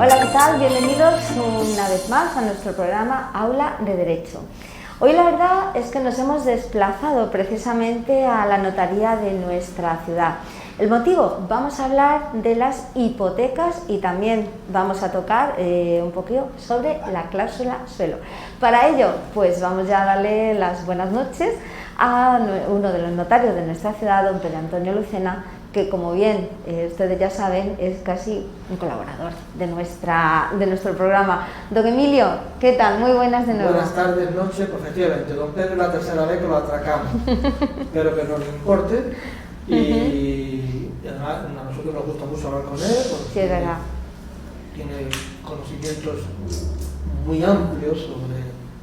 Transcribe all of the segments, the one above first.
Hola, ¿qué tal? Bienvenidos una vez más a nuestro programa Aula de Derecho. Hoy la verdad es que nos hemos desplazado precisamente a la notaría de nuestra ciudad. El motivo, vamos a hablar de las hipotecas y también vamos a tocar un poquito sobre la cláusula suelo. Para ello, pues vamos ya a darle las buenas noches a uno de los notarios de nuestra ciudad, don Pedro Antonio Lucena, que como bien ustedes ya saben es casi un colaborador de nuestro programa. Don Emilio, ¿qué tal? Muy buenas de nuevo. Buenas tardes, noche, pues efectivamente, don Pedro es la tercera vez que lo atracamos, espero que no le importe y además a nosotros nos gusta mucho hablar con él porque sí, es verdad. Tiene conocimientos muy amplios sobre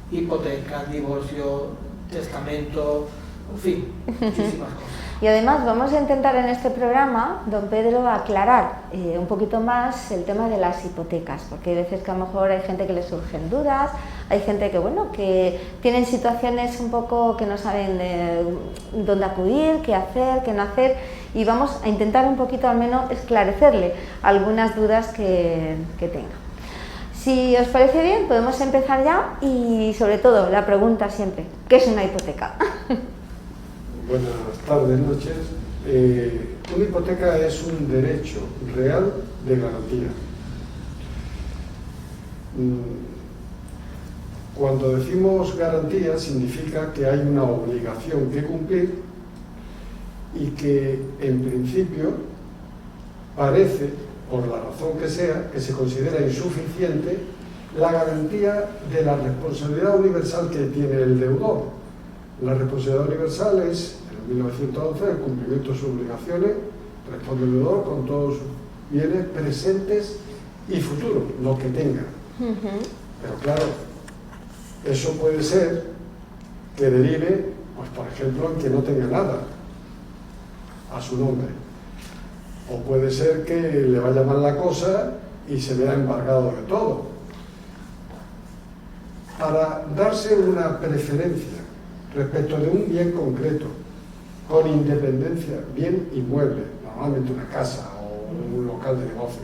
hipotecas, divorcio, testamento, en fin, muchísimas cosas. Y además vamos a intentar en este programa, don Pedro, aclarar un poquito más el tema de las hipotecas, porque hay veces que a lo mejor hay gente que le surgen dudas, hay gente que, bueno, que tienen situaciones un poco que no saben dónde acudir, qué hacer, qué no hacer, y vamos a intentar un poquito al menos esclarecerle algunas dudas que tenga. Si os parece bien, podemos empezar ya y sobre todo la pregunta siempre, ¿qué es una hipoteca? Buenas tardes, noches. Una hipoteca es un derecho real de garantía. Cuando decimos garantía significa que hay una obligación que cumplir y que en principio parece, por la razón que sea, que se considera insuficiente la garantía de la responsabilidad universal que tiene el deudor. La responsabilidad universal es, en 1911, el cumplimiento de sus obligaciones, responde el deudor con todos sus bienes presentes y futuros, lo que tenga. Pero claro, eso puede ser que derive, pues por ejemplo, en que no tenga nada a su nombre. O puede ser que le vaya mal la cosa y se vea embargado de todo. Para darse una preferencia respecto de un bien concreto, con independencia, bien inmueble, normalmente una casa o un local de negocio,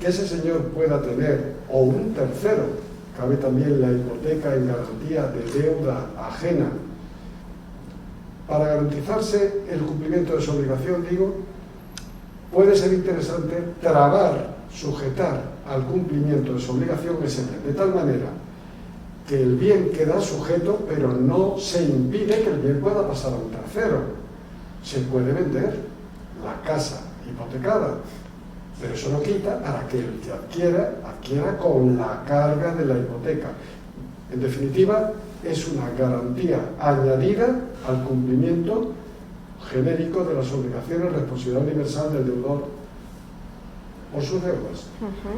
que ese señor pueda tener, o un tercero, cabe también la hipoteca en garantía de deuda ajena, para garantizarse el cumplimiento de su obligación, digo, puede ser interesante trabar, sujetar al cumplimiento de su obligación ese bien, de tal manera que el bien queda sujeto, pero no se impide que el bien pueda pasar a un tercero. Se puede vender la casa hipotecada, pero eso no quita para que el que adquiera con la carga de la hipoteca. En definitiva, es una garantía añadida al cumplimiento genérico de las obligaciones, responsabilidad universal del deudor por sus deudas.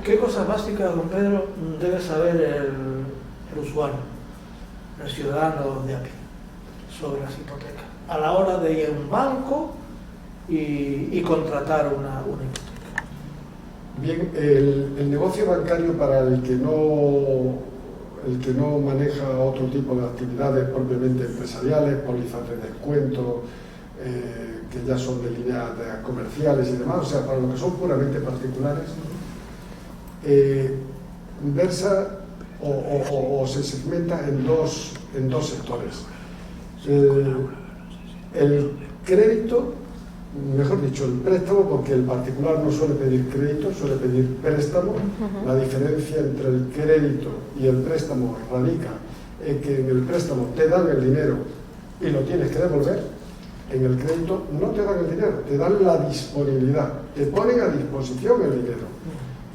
¿Qué cosas básicas, don Pedro, debe saber el usuario, el ciudadano de a pie, sobre las hipotecas, a la hora de ir a un banco y contratar una hipoteca? Bien, el negocio bancario, para el que no maneja otro tipo de actividades propiamente empresariales, pólizas de descuento, que ya son de líneas comerciales y demás, o sea, para lo que son puramente particulares, versa o se segmenta en dos sectores. El crédito, mejor dicho, el préstamo, porque el particular no suele pedir crédito, suele pedir préstamo. La diferencia entre el crédito y el préstamo radica en que en el préstamo te dan el dinero y lo tienes que devolver. En el crédito no te dan el dinero, te dan la disponibilidad, te ponen a disposición el dinero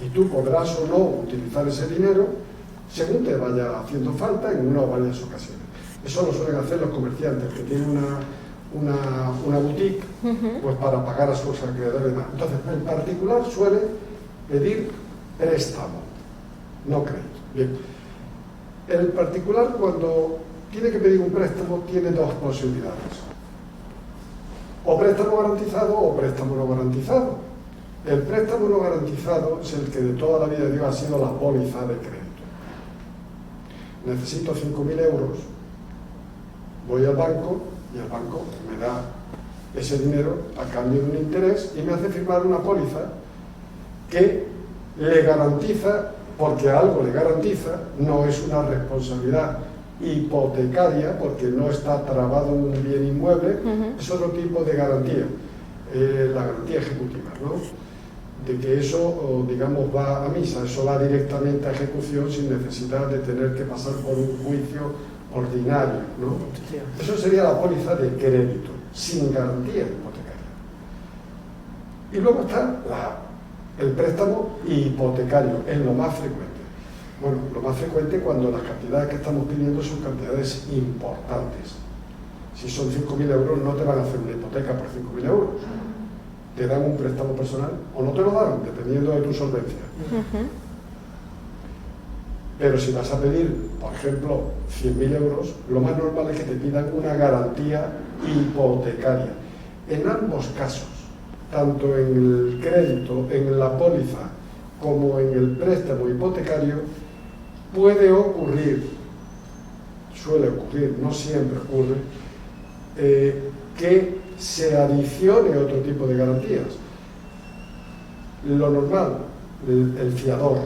y tú podrás o no utilizar ese dinero según te vaya haciendo falta en una o varias ocasiones. Eso lo suelen hacer los comerciantes que tienen una boutique, pues para pagar a sus acreedores. Entonces, el particular suele pedir préstamo, no crédito. Bien. El particular, cuando tiene que pedir un préstamo, tiene dos posibilidades: o préstamo garantizado o préstamo no garantizado. El préstamo no garantizado es el que de toda la vida ha sido la póliza de crédito. Necesito 5.000 euros, voy al banco y el banco me da ese dinero a cambio de un interés y me hace firmar una póliza que le garantiza, porque algo le garantiza, no es una responsabilidad hipotecaria, porque no está trabado un bien inmueble, es otro tipo de garantía, la garantía ejecutiva, ¿no? De que eso, digamos, va a misa, eso va directamente a ejecución sin necesidad de tener que pasar por un juicio ordinario, ¿no? Eso sería la póliza de crédito, sin garantía hipotecaria. Y luego está el préstamo hipotecario, es lo más frecuente. Bueno, lo más frecuente cuando las cantidades que estamos pidiendo son cantidades importantes. Si son 5.000 euros, no te van a hacer una hipoteca por 5.000 euros. Te dan un préstamo personal o no te lo dan, dependiendo de tu solvencia. Pero si vas a pedir, por ejemplo, 100.000 euros, lo más normal es que te pidan una garantía hipotecaria. En ambos casos, tanto en el crédito, en la póliza, como en el préstamo hipotecario, puede ocurrir, suele ocurrir, no siempre ocurre, que se adicione otro tipo de garantías. Lo normal, el fiador,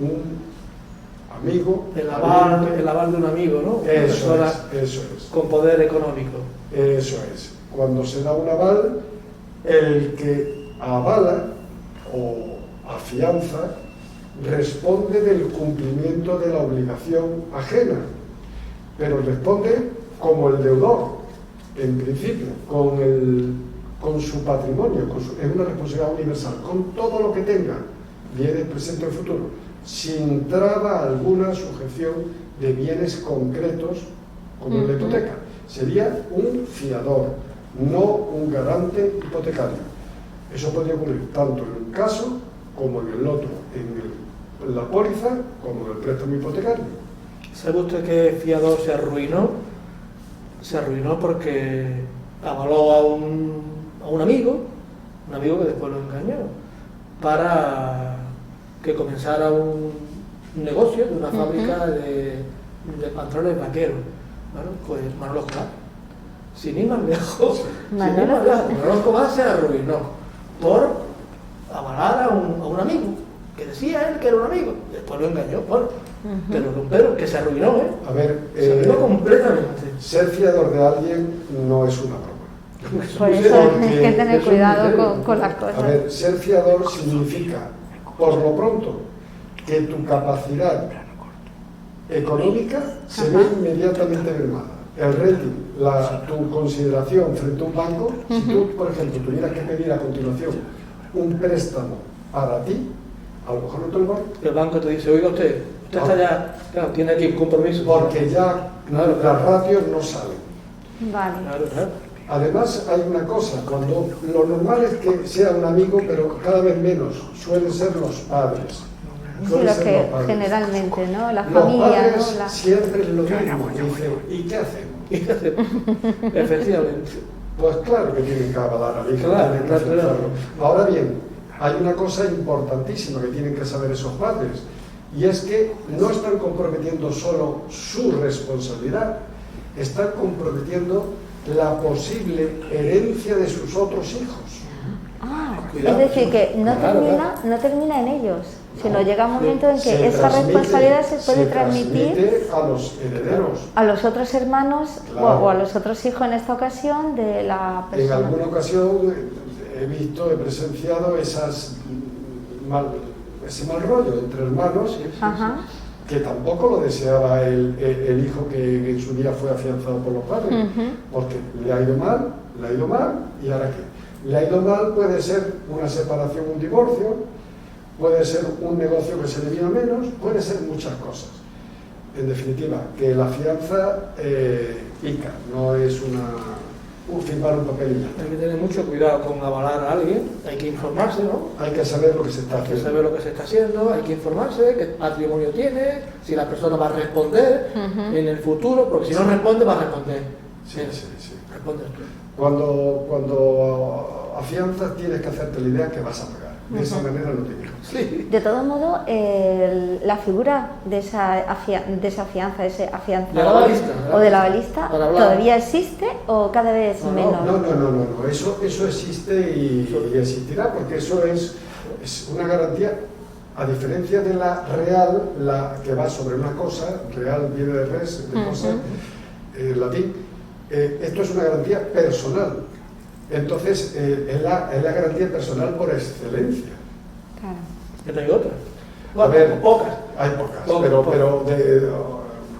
un amigo... El aval de un amigo, ¿no? Eso es. Con poder económico. Eso es. Cuando se da un aval, el que avala o afianza responde del cumplimiento de la obligación ajena, pero responde como el deudor, en principio, con su patrimonio, es una responsabilidad universal, con todo lo que tenga, bienes presentes y futuros, sin traba alguna sujeción de bienes concretos como la hipoteca. Sería un fiador, no un garante hipotecario. Eso podría ocurrir tanto en un caso como en el otro, en la póliza como en el préstamo hipotecario. ¿Sabe usted que fiador se arruinó? Se arruinó porque avaló a un amigo que después lo engañó, para que comenzara un negocio de una fábrica de pantalones vaqueros. Bueno, pues Manolo Escobar, sin ir más lejos, Manolo Escobar se arruinó por avalar a un amigo, que decía él que era un amigo, después lo engañó, bueno, pero que se arruinó, A ver, se arruinó completamente. Ser fiador de alguien no es una broma. Por eso hay que tener cuidado con las cosas. A ver, ser fiador significa, por lo pronto, que tu capacidad económica se ve inmediatamente mermada. El rating, tu consideración frente a un banco, si tú, por ejemplo, tuvieras que pedir a continuación un préstamo para ti, a lo mejor no te lo dan. El banco te dice, oiga usted está ya, claro, tiene aquí un compromiso. Porque ya las ratios no salen. Vale. Claro. Además, hay una cosa, cuando lo normal es que sea un amigo, pero cada vez menos, suelen ser los padres. Sí, lo que generalmente, ¿no? La los familia, padres ¿no? siempre lo mismo, dicen, ¿y qué hacemos? Efectivamente. Pues claro que tienen que avalar al hijo, Claro. Ahora bien, hay una cosa importantísima que tienen que saber esos padres, y es que no están comprometiendo solo su responsabilidad, están comprometiendo la posible herencia de sus otros hijos. Cuidado. Es decir, que no termina en ellos, sino llega un momento en que esa responsabilidad se puede transmitir a los herederos, a los otros hermanos, claro, o a los otros hijos en esta ocasión de la persona. En alguna ocasión he presenciado ese mal rollo entre hermanos, que tampoco lo deseaba el hijo que en su día fue afianzado por los padres, porque le ha ido mal, ¿y ahora qué? Le ha ido mal, puede ser una separación, un divorcio, puede ser un negocio que se le vino menos, puede ser muchas cosas. En definitiva, que la fianza pica, no es firmar un papel y ya. Hay que tener mucho cuidado con avalar a alguien, hay que informarse, ¿no? Hay que saber lo que se está haciendo. Hay que saber lo que se está haciendo, hay que informarse, qué patrimonio tiene, si la persona va a responder en el futuro, porque si no responde, va a responder. Sí. Responde. Cuando afianzas tienes que hacerte la idea que vas a pagar. De esa manera no te quejas. Sí. De todo modo, la figura de esa fianza, ese afianzador o del avalista, ¿todavía existe o cada vez menos? No. Eso existe y existirá, porque eso es es una garantía, a diferencia de la real, la que va sobre una cosa, real viene de res, de cosa, latín, esto es una garantía personal. Entonces, es la garantía personal por excelencia. Claro. Que no hay otra. A ver, pocas. Hay pocas, Pocas.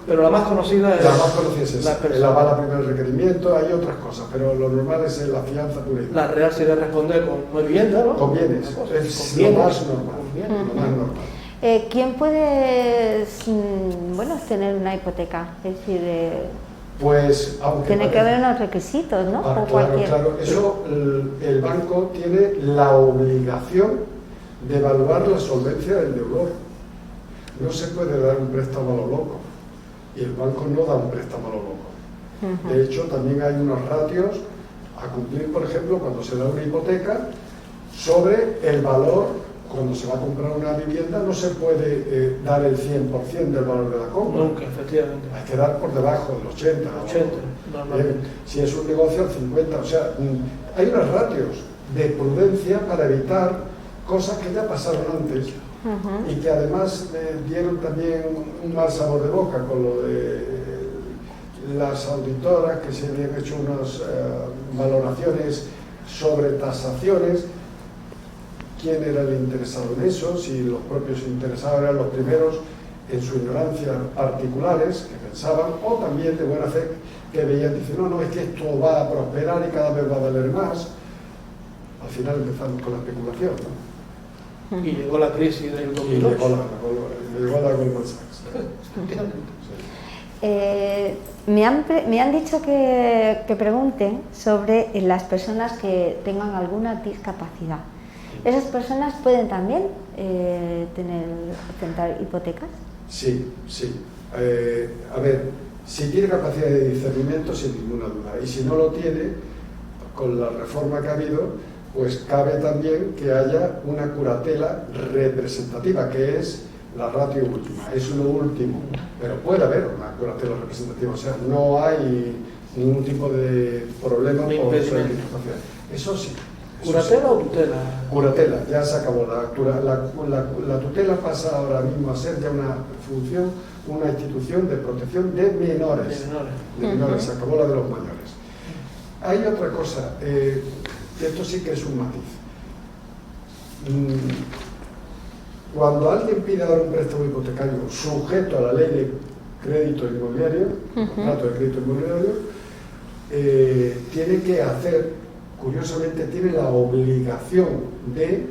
Pero la más conocida es... La más conocida es esa, la el aval a primer requerimiento, hay otras cosas, pero lo normal es la fianza pura y dura. La real se debe responder con vivienda, ¿no? Con bienes, es lo más normal. Lo más normal. ¿Quién puede tener una hipoteca? Es decir, Pues, aunque tiene que haber unos requisitos, ¿no? Claro, eso el banco tiene la obligación de evaluar la solvencia del deudor. No se puede dar un préstamo a lo loco, y el banco no da un préstamo a lo loco. De hecho, también hay unos ratios a cumplir, por ejemplo, cuando se da una hipoteca, sobre el valor. Cuando se va a comprar una vivienda no se puede dar el 100% del valor de la compra. Nunca, efectivamente. Hay que dar por debajo del 80. 80, normalmente. Si es un negocio, al 50. O sea, hay unos ratios de prudencia para evitar cosas que ya pasaron antes y que además dieron también un mal sabor de boca con lo de las auditoras que se habían hecho unas valoraciones sobre tasaciones. ¿Quién era el interesado en eso? Si los propios interesados eran los primeros en su ignorancia particulares que pensaban, o también de buena fe que veían, dicen, no, es que esto va a prosperar y cada vez va a valer más. Al final empezamos con la especulación, ¿no? Y llegó la crisis del 2008. Y llegó la Goldman Sachs. Me han dicho que pregunte sobre las personas que tengan alguna discapacidad. ¿Esas personas pueden también ostentar hipotecas? Sí. A ver, si tiene capacidad de discernimiento, sin ninguna duda. Y si no lo tiene, con la reforma que ha habido, pues cabe también que haya una curatela representativa, que es la ratio última. Es lo último, pero puede haber una curatela representativa. O sea, no hay ningún tipo de problema por su discapacidad. Eso sí. ¿Curatela o tutela? Curatela, ya se acabó. La tutela pasa ahora mismo a ser ya una función, una institución de protección de menores. De menores, se acabó la de los mayores. Hay otra cosa, esto sí que es un matiz. Cuando alguien pide dar un préstamo hipotecario sujeto a la ley de crédito inmobiliario, contrato de crédito inmobiliario, tiene que hacer, curiosamente, tiene la obligación de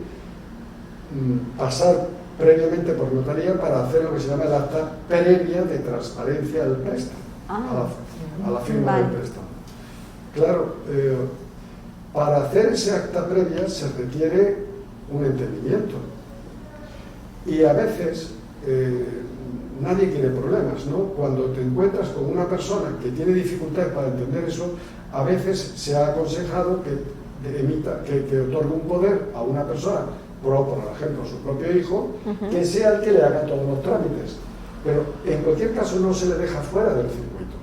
pasar previamente por notaría para hacer lo que se llama el acta previa de transparencia del préstamo, a la firma del préstamo. Claro, para hacer ese acta previa se requiere un entendimiento. Y a veces nadie quiere problemas, ¿no? Cuando te encuentras con una persona que tiene dificultades para entender eso, a veces se ha aconsejado que otorgue un poder a una persona, por ejemplo, su propio hijo, que sea el que le haga todos los trámites. Pero en cualquier caso no se le deja fuera del circuito.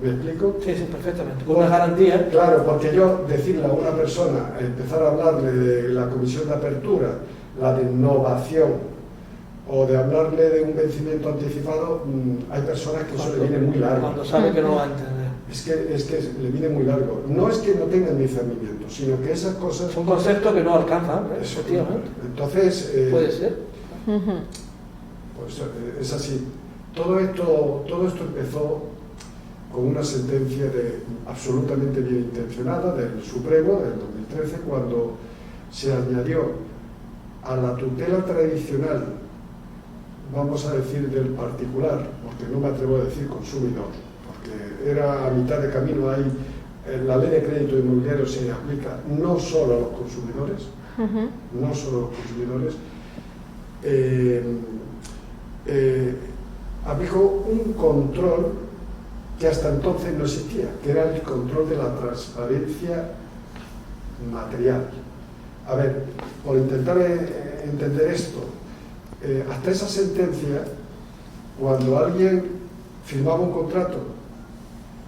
¿Me explico? Sí, perfectamente. Con una garantía. Claro, porque yo decirle a una persona, empezar a hablarle de la comisión de apertura, la de innovación, o de hablarle de un vencimiento anticipado, hay personas que eso le viene muy largo. Cuando sabe que no va a entender. Es que le viene muy largo. No es que no tengan discernimiento, sino que esas cosas... Es un concepto que no alcanza, efectivamente. Entonces... puede ser. Pues es así. Todo esto empezó con una sentencia absolutamente bien intencionada del Supremo del 2013, cuando se añadió a la tutela tradicional, vamos a decir del particular, porque no me atrevo a decir consumidor, porque era a mitad de camino. Ahí la ley de crédito inmobiliario se aplica no solo a los consumidores, no solo a los consumidores, aplicó un control que hasta entonces no existía, que era el control de la transparencia material. A ver, por intentar entender esto, hasta esa sentencia, cuando alguien firmaba un contrato,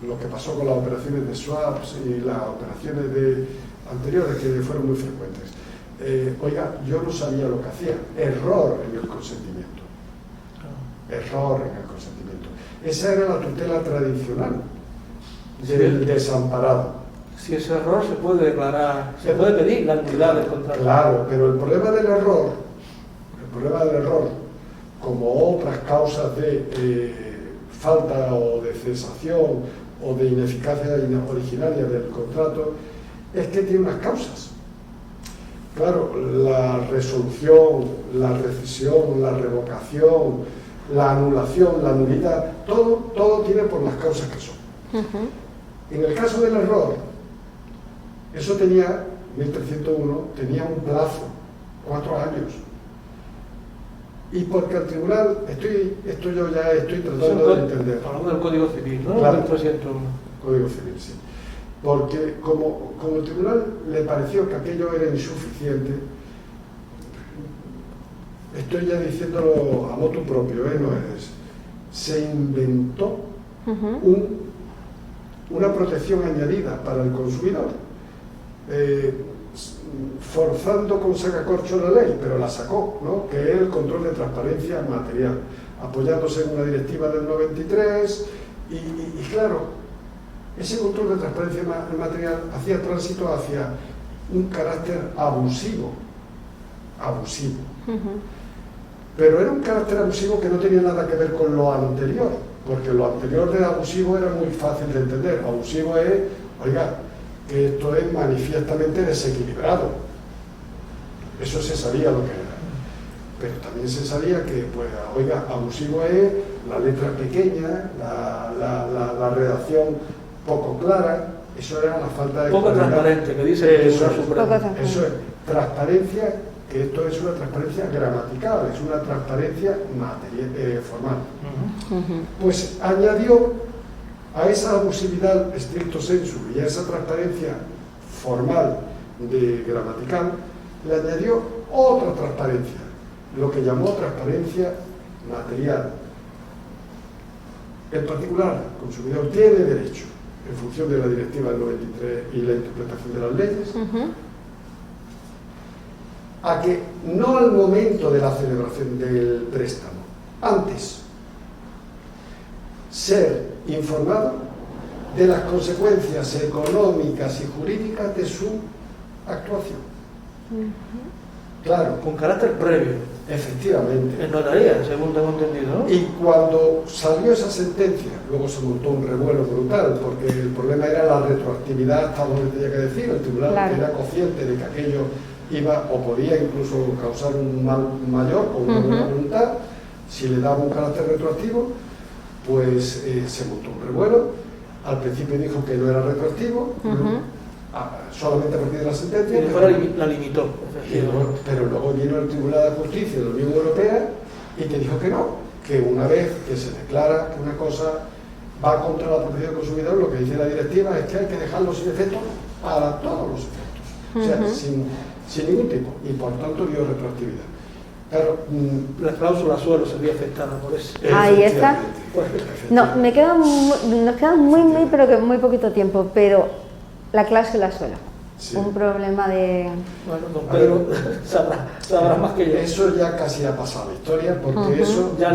lo que pasó con las operaciones de swaps y las operaciones anteriores, que fueron muy frecuentes, oiga, yo no sabía lo que hacía. Error en el consentimiento. Error en el consentimiento. Esa era la tutela tradicional del desamparado. Si ese error se puede declarar, se puede pedir la nulidad del contrato. Claro, pero el problema del error, como otras causas de falta o de cesación o de ineficacia originaria del contrato, es que tiene unas causas. Claro, la resolución, la rescisión, la revocación, la anulación, la nulidad, todo tiene por las causas que son. En el caso del error, eso tenía, 1301, tenía un plazo, 4 años. Y porque el tribunal, esto yo ya estoy tratando de entender. Hablando del Código Civil, ¿no? Claro, 1301. Código Civil, sí. Porque como el tribunal le pareció que aquello era insuficiente, estoy ya diciéndolo a motu propio, no es, se inventó una protección añadida para el consumidor, forzando con sacacorcho la ley, pero la sacó, ¿no? Que es el control de transparencia material, apoyándose en una directiva del 93, y claro, ese control de transparencia material hacía tránsito hacia un carácter abusivo, pero era un carácter abusivo que no tenía nada que ver con lo anterior, porque lo anterior de abusivo era muy fácil de entender. Abusivo es, oiga, que esto es manifiestamente desequilibrado, eso se sabía lo que era, pero también se sabía que, pues, oiga, abusivo es la letra pequeña, la redacción poco clara, eso era la falta de... Poco transparente, que dice el Tribunal Supremo. Eso es, transparencia, que esto es una transparencia gramatical, es una transparencia formal. Pues añadió a esa abusividad stricto sensu y a esa transparencia formal de gramatical, le añadió otra transparencia, lo que llamó transparencia material. En particular, el consumidor tiene derecho, en función de la directiva del 93 y la interpretación de las leyes, a que no al momento de la celebración del préstamo, antes, ser informado de las consecuencias económicas y jurídicas de su actuación. Claro. Con carácter previo. Efectivamente. En notaría, según tengo entendido, ¿no? Y cuando salió esa sentencia, luego se montó un revuelo brutal, porque el problema era la retroactividad hasta donde tenía que decir. El tribunal era consciente de que aquello iba o podía incluso causar un mal mayor o una buena voluntad. Si le daba un carácter retroactivo, pues se montó un revuelo. Al principio dijo que no era retroactivo, solamente a partir de la sentencia. Y después la limitó. Pero luego vino el Tribunal de Justicia de la Unión Europea y te dijo que no, que una vez que se declara que una cosa va contra la protección del consumidor, lo que dice la directiva es que hay que dejarlo sin efecto para todos los efectos, o sea, sin ningún tipo, y por tanto dio retroactividad. Claro, la cláusula suelo se vio afectada por eso. Ahí está. No, nos queda muy poquito tiempo, pero la cláusula suelo. Sí. Un problema de... Bueno, don Pedro sabrá más que yo. Eso ya casi ha pasado la historia, porque eso ya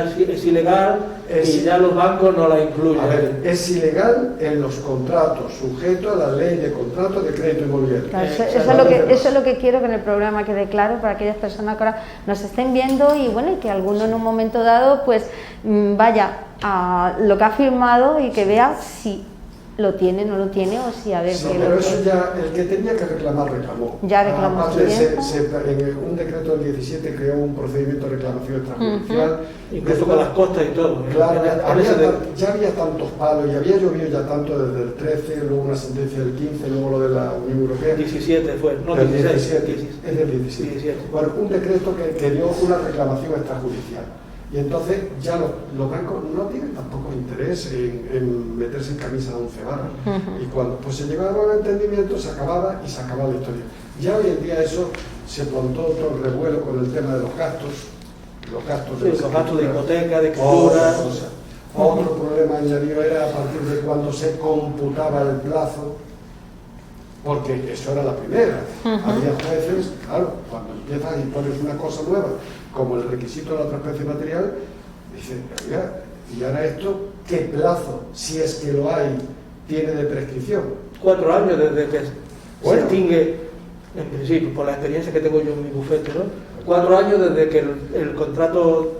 es ilegal y ya los bancos no la incluyen. A ver, es ilegal en los contratos, sujeto a la ley de contratos de crédito inmobiliario. Claro, eso es lo que quiero que en el programa quede claro para aquellas personas que ahora nos estén viendo y bueno, y que alguno en un momento dado pues vaya a lo que ha firmado y que vea si lo tiene, no lo tiene, o si a ver... Sí, pero eso ya, el que tenía que reclamar, reclamó. Ya reclamó. En un decreto del 17 creó un procedimiento de reclamación extrajudicial. Incluso con las costas y todo. Claro, ya había tantos palos y había llovido ya tanto desde el 13, luego una sentencia del 15, luego lo de la Unión Europea. 17 fue, no del 16. 17, es del 17. Bueno, un decreto que dio una reclamación extrajudicial. Y entonces ya los bancos no tienen tampoco interés en meterse en camisa de 11 varas. Y cuando pues se llegaba a un entendimiento se acababa y se acababa la historia. Ya hoy en día eso se montó otro revuelo con el tema de los gastos. Los gastos de hipoteca, de escritura. Otro problema añadido era a partir de cuando se computaba el plazo porque eso era la primera. Había jueces, claro, cuando empiezas y pones una cosa nueva, como el requisito de la transparencia material, dicen, oiga, y ahora esto, ¿qué plazo, si es que lo hay, tiene de prescripción? 4 años desde que se extingue, en principio, por la experiencia que tengo yo en mi bufete, ¿no? 4 años desde que el contrato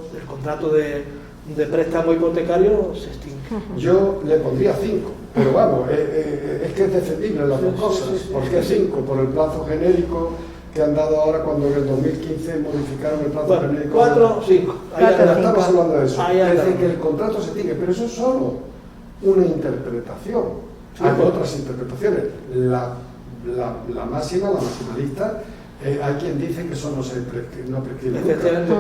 de préstamo hipotecario se extingue. Yo le pondría 5, pero vamos, es que es defendible las dos cosas. ¿Por qué 5? Por el plazo genérico que han dado ahora cuando en el 2015 modificaron el plazo genérico. 4 o 5. Estamos hablando de eso. Es decir, que el contrato se extingue, pero eso es solo una interpretación. Hay otras interpretaciones. La máxima, la maximalista, hay quien dice que eso no prescribe nunca. Efectivamente,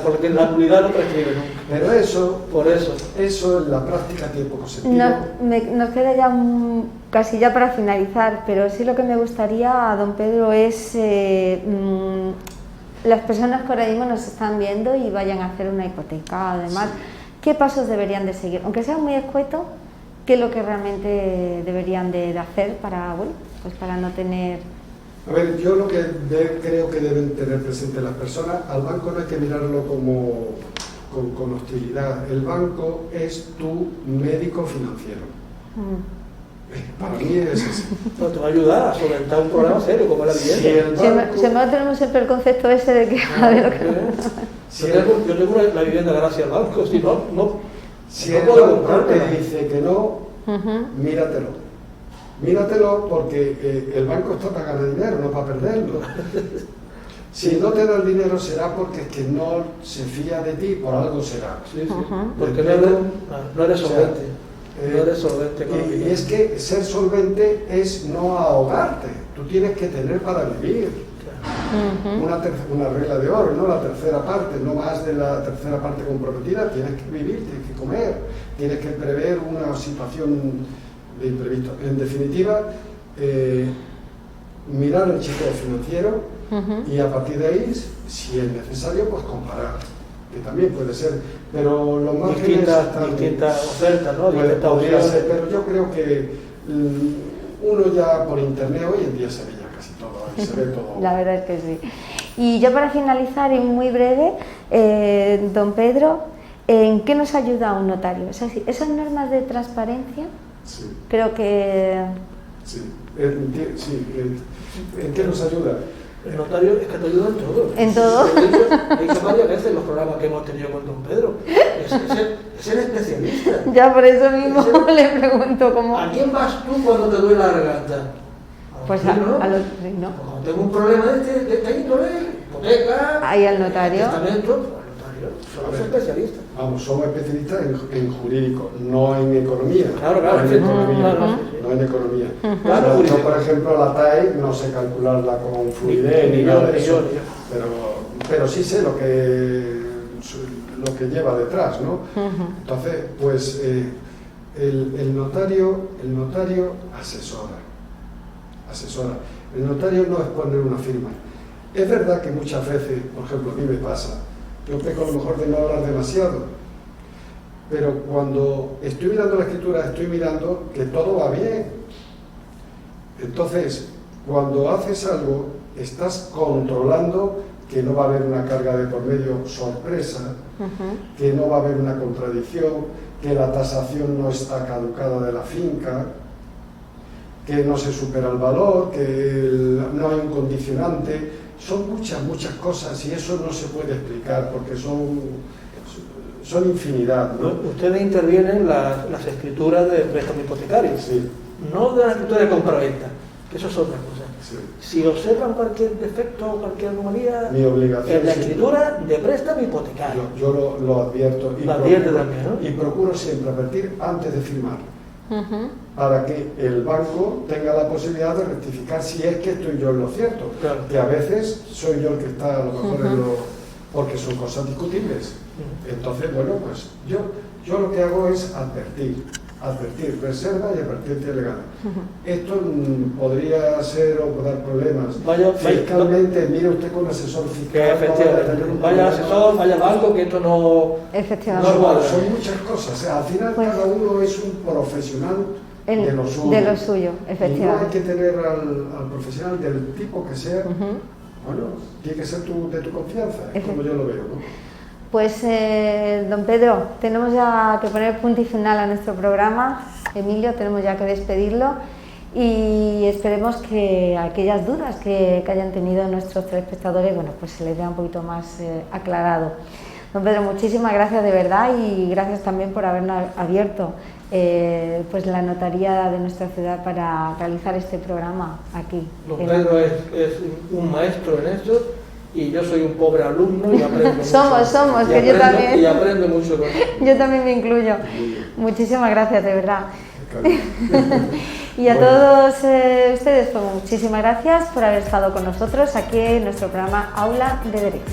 porque la nulidad no prescribe nunca. Pero eso, por eso en la práctica tiene poco sentido. Nos queda ya casi ya para finalizar, pero sí lo que me gustaría, don Pedro, es las personas que ahora mismo nos están viendo y vayan a hacer una hipoteca, además, ¿qué pasos deberían de seguir? Aunque sea muy escueto, ¿qué es lo que realmente deberían de hacer para, bueno, pues para no tener... A ver, yo lo que creo que deben tener presente las personas, al banco no hay que mirarlo con hostilidad. El banco es tu médico financiero. Para mí es así. No, te va a ayudar a solventar un problema serio como la vivienda. Siempre tenemos siempre el concepto ese de que... Yo tengo la vivienda gracias al banco, si no si el banco te dice que no, míratelo. Míratelo porque el banco está para ganar dinero, no para perderlo. Si no te da el dinero será porque es que no se fía de ti, por algo será. Porque no eres solvente. No eres solvente. Y es que ser solvente es no ahogarte. Tú tienes que tener para vivir. Una regla de oro, no la tercera parte, no más de la tercera parte comprometida. Tienes que vivir, tienes que comer, tienes que prever una situación de imprevisto. En definitiva, mirar el chequeo financiero y a partir de ahí, si es necesario, pues comparar, que también puede ser, pero los márgenes distintas ofertas, ¿no? Podría ser, pero yo creo que uno ya por internet hoy en día se ve ya casi todo, se ve todo. La verdad es que sí. Y ya para finalizar y muy breve, don Pedro, ¿en qué nos ayuda un notario? Esas normas de transparencia. Sí. Creo que... Sí. ¿En qué nos ayuda? El notario es que te ayuda en todo. ¿En todo? He dicho varias veces en los programas que hemos tenido con don Pedro. Es el especialista. Ya por eso mismo le pregunto cómo... ¿A quién vas tú cuando te duele la garganta? Pues a los ¿no? Cuando tengo un problema de esta índole, hipoteca... Ahí al notario. Testamento, somos especialistas. Vamos, somos especialistas en jurídico, no en economía. Claro, no en economía. Sí. No en economía. Claro, yo, por ejemplo, la TAE no sé calcularla con fluidez ni nada de eso, pero sí sé lo que lleva detrás, ¿no? Entonces, pues el notario asesora. El notario no es poner una firma. Es verdad que muchas veces, por ejemplo, a mí me pasa, yo peco a lo mejor de no hablar demasiado, pero cuando estoy mirando la escritura, estoy mirando que todo va bien. Entonces, cuando haces algo, estás controlando que no va a haber una carga de por medio sorpresa, que no va a haber una contradicción, que la tasación no está caducada de la finca, que no se supera el valor, que no hay un condicionante. Son muchas cosas y eso no se puede explicar porque son infinidad, ¿no? Ustedes intervienen en las escrituras de préstamo hipotecario, no de la escritura de compraventa, que eso es otra cosa. Si observan cualquier defecto o cualquier anomalía, mi obligación en la escritura de préstamo hipotecario. Yo lo advierto y procuro siempre advertir antes de firmar. Para que el banco tenga la posibilidad de rectificar si es que estoy yo en lo cierto, que a veces soy yo el que está a lo mejor porque son cosas discutibles. Entonces, bueno, pues yo lo que hago es advertir, reserva y advertencia legal. Esto podría ser o dar problemas. Fiscalmente, mire usted con asesor fiscal. Vaya asesor, vaya banco, que esto no... Efectivamente. Son muchas cosas. Al final cada uno es un profesional de lo suyo. De lo suyo, Y no hay efectivamente. que tener al profesional del tipo que sea, bueno, tiene que ser de tu confianza, es como yo lo veo, ¿no? Pues, don Pedro, tenemos ya que poner punto y final a nuestro programa. Emilio, tenemos ya que despedirlo y esperemos que aquellas dudas que hayan tenido nuestros telespectadores, bueno, pues se les vea un poquito más aclarado. Don Pedro, muchísimas gracias de verdad y gracias también por habernos abierto pues la notaría de nuestra ciudad para realizar este programa aquí. Don Pedro es un maestro en esto y yo soy un pobre alumno y aprendo mucho. Somos, que yo también. Y aprendo mucho con él. Yo también me incluyo. Muchísimas gracias, de verdad. Y a Bueno. todos ustedes, pues muchísimas gracias por haber estado con nosotros aquí en nuestro programa Aula de Derecho.